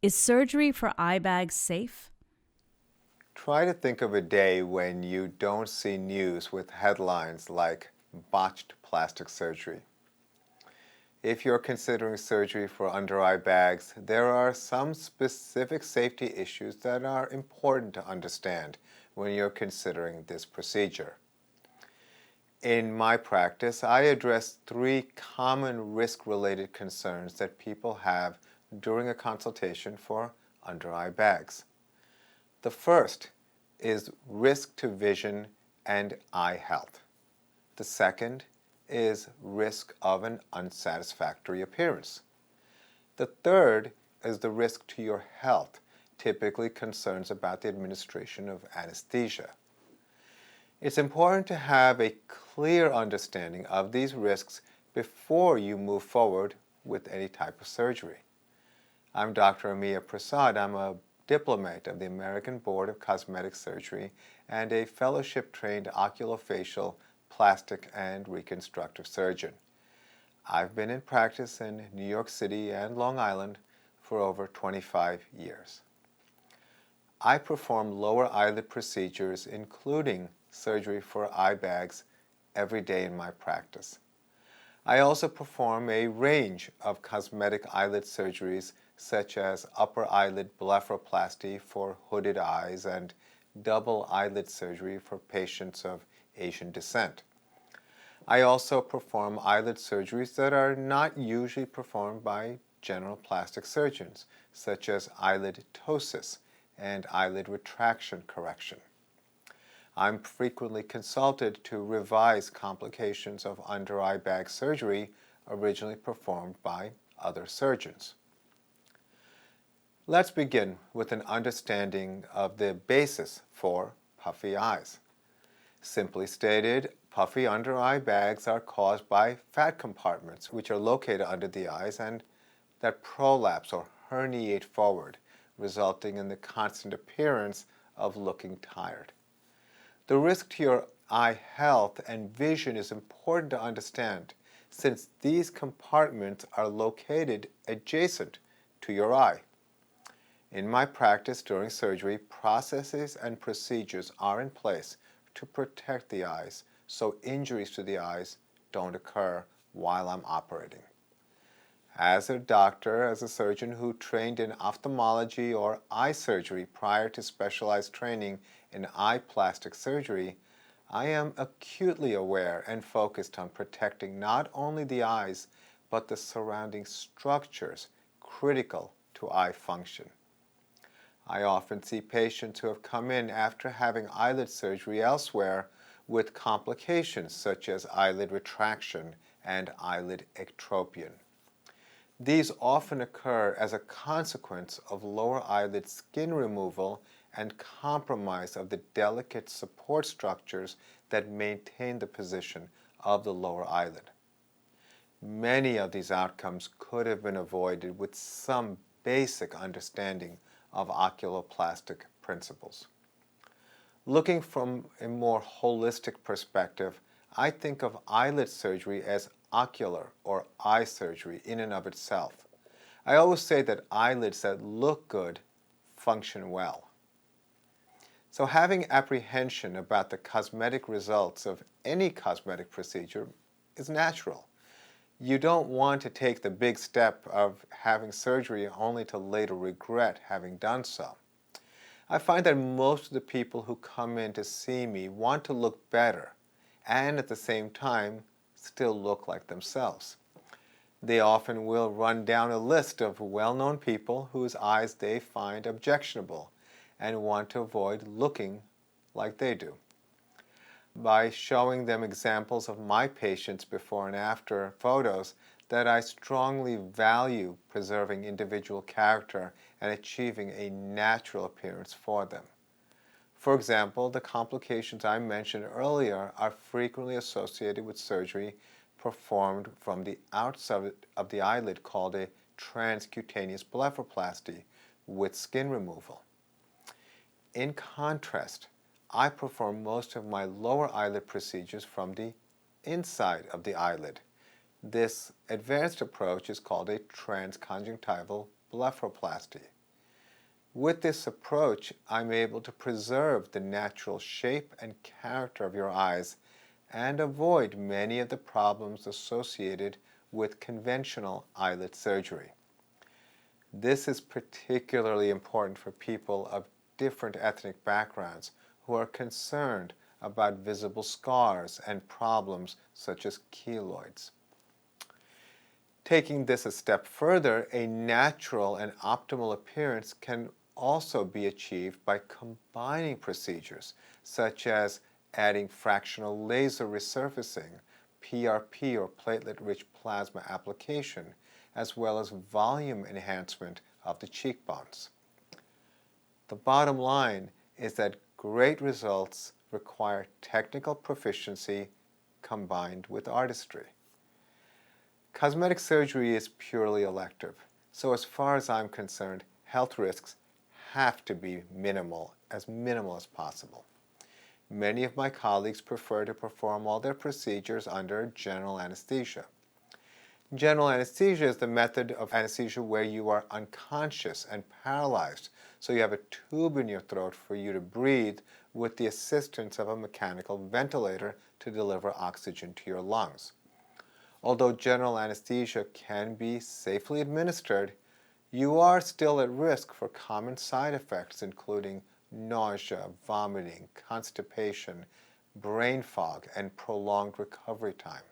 Is surgery for eye bags safe? Try to think of a day when you don't see news with headlines like botched plastic surgery. If you're considering surgery for under eye bags, there are some specific safety issues that are important to understand when you're considering this procedure. In my practice, I address three common risk-related concerns that people have during a consultation for under eye bags. The first is risk to vision and eye health. The second is risk of an unsatisfactory appearance. The third is the risk to your health, typically concerns about the administration of anesthesia. It's important to have a clear understanding of these risks before you move forward with any type of surgery. I'm Dr. Amiya Prasad. I'm a diplomate of the American Board of Cosmetic Surgery and a fellowship-trained oculofacial, plastic, and reconstructive surgeon. I've been in practice in New York City and Long Island for over 25 years. I perform lower eyelid procedures, including surgery for eye bags, every day in my practice. I also perform a range of cosmetic eyelid surgeries such as upper eyelid blepharoplasty for hooded eyes and double eyelid surgery for patients of Asian descent. I also perform eyelid surgeries that are not usually performed by general plastic surgeons, such as eyelid ptosis and eyelid retraction correction. I'm frequently consulted to revise complications of under eye bag surgery originally performed by other surgeons. Let's begin with an understanding of the basis for puffy eyes. Simply stated, puffy under eye bags are caused by fat compartments which are located under the eyes and that prolapse or herniate forward, resulting in the constant appearance of looking tired. The risk to your eye health and vision is important to understand since these compartments are located adjacent to your eye. In my practice during surgery, processes and procedures are in place to protect the eyes so injuries to the eyes don't occur while I'm operating. As a doctor, as a surgeon who trained in ophthalmology or eye surgery prior to specialized training in eye plastic surgery, I am acutely aware and focused on protecting not only the eyes, but the surrounding structures critical to eye function. I often see patients who have come in after having eyelid surgery elsewhere with complications such as eyelid retraction and eyelid ectropion. These often occur as a consequence of lower eyelid skin removal and compromise of the delicate support structures that maintain the position of the lower eyelid. Many of these outcomes could have been avoided with some basic understanding of oculoplastic principles. Looking from a more holistic perspective, I think of eyelid surgery as ocular or eye surgery in and of itself. I always say that eyelids that look good function well. So having apprehension about the cosmetic results of any cosmetic procedure is natural. You don't want to take the big step of having surgery only to later regret having done so. I find that most of the people who come in to see me want to look better and at the same time still look like themselves. They often will run down a list of well-known people whose eyes they find objectionable and want to avoid looking like they do. By showing them examples of my patients before and after photos that I strongly value preserving individual character and achieving a natural appearance for them. For example, the complications I mentioned earlier are frequently associated with surgery performed from the outside of the eyelid called a transcutaneous blepharoplasty with skin removal. In contrast, I perform most of my lower eyelid procedures from the inside of the eyelid. This advanced approach is called a transconjunctival blepharoplasty. With this approach, I'm able to preserve the natural shape and character of your eyes and avoid many of the problems associated with conventional eyelid surgery. This is particularly important for people of different ethnic backgrounds who are concerned about visible scars and problems such as keloids. Taking this a step further, a natural and optimal appearance can also be achieved by combining procedures such as adding fractional laser resurfacing, PRP or platelet-rich plasma application, as well as volume enhancement of the cheekbones. The bottom line is that great results require technical proficiency combined with artistry. Cosmetic surgery is purely elective, so as far as I'm concerned, health risks have to be minimal as possible. Many of my colleagues prefer to perform all their procedures under general anesthesia. General anesthesia is the method of anesthesia where you are unconscious and paralyzed, so you have a tube in your throat for you to breathe with the assistance of a mechanical ventilator to deliver oxygen to your lungs. Although general anesthesia can be safely administered, you are still at risk for common side effects including nausea, vomiting, constipation, brain fog, and prolonged recovery time.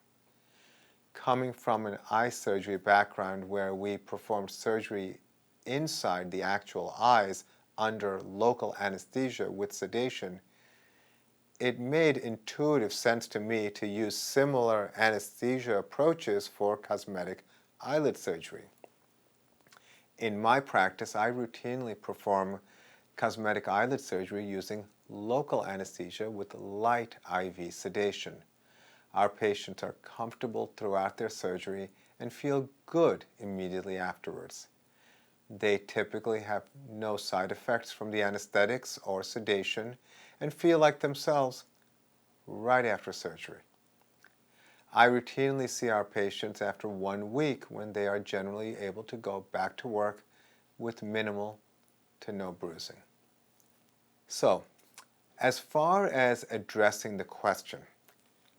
Coming from an eye surgery background where we performed surgery inside the actual eyes under local anesthesia with sedation, it made intuitive sense to me to use similar anesthesia approaches for cosmetic eyelid surgery. In my practice, I routinely perform cosmetic eyelid surgery using local anesthesia with light IV sedation. Our patients are comfortable throughout their surgery and feel good immediately afterwards. They typically have no side effects from the anesthetics or sedation and feel like themselves right after surgery. I routinely see our patients after 1 week when they are generally able to go back to work with minimal to no bruising. So, as far as addressing the question,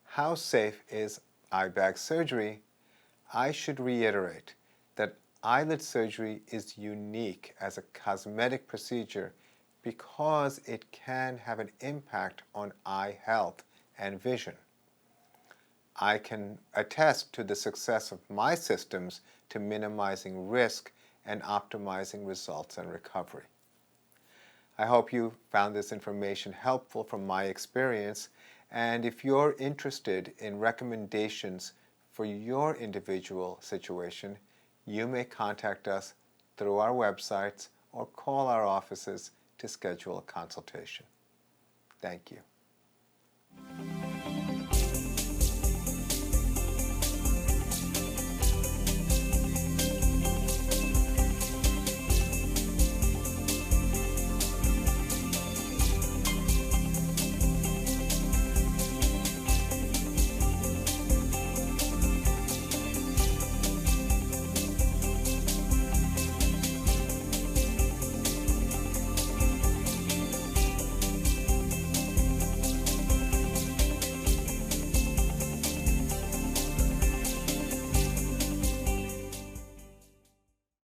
how safe is eye bag surgery, I should reiterate that eyelid surgery is unique as a cosmetic procedure because it can have an impact on eye health and vision. I can attest to the success of my systems to minimizing risk and optimizing results and recovery. I hope you found this information helpful from my experience, and if you're interested in recommendations for your individual situation, you may contact us through our websites or call our offices to schedule a consultation. Thank you.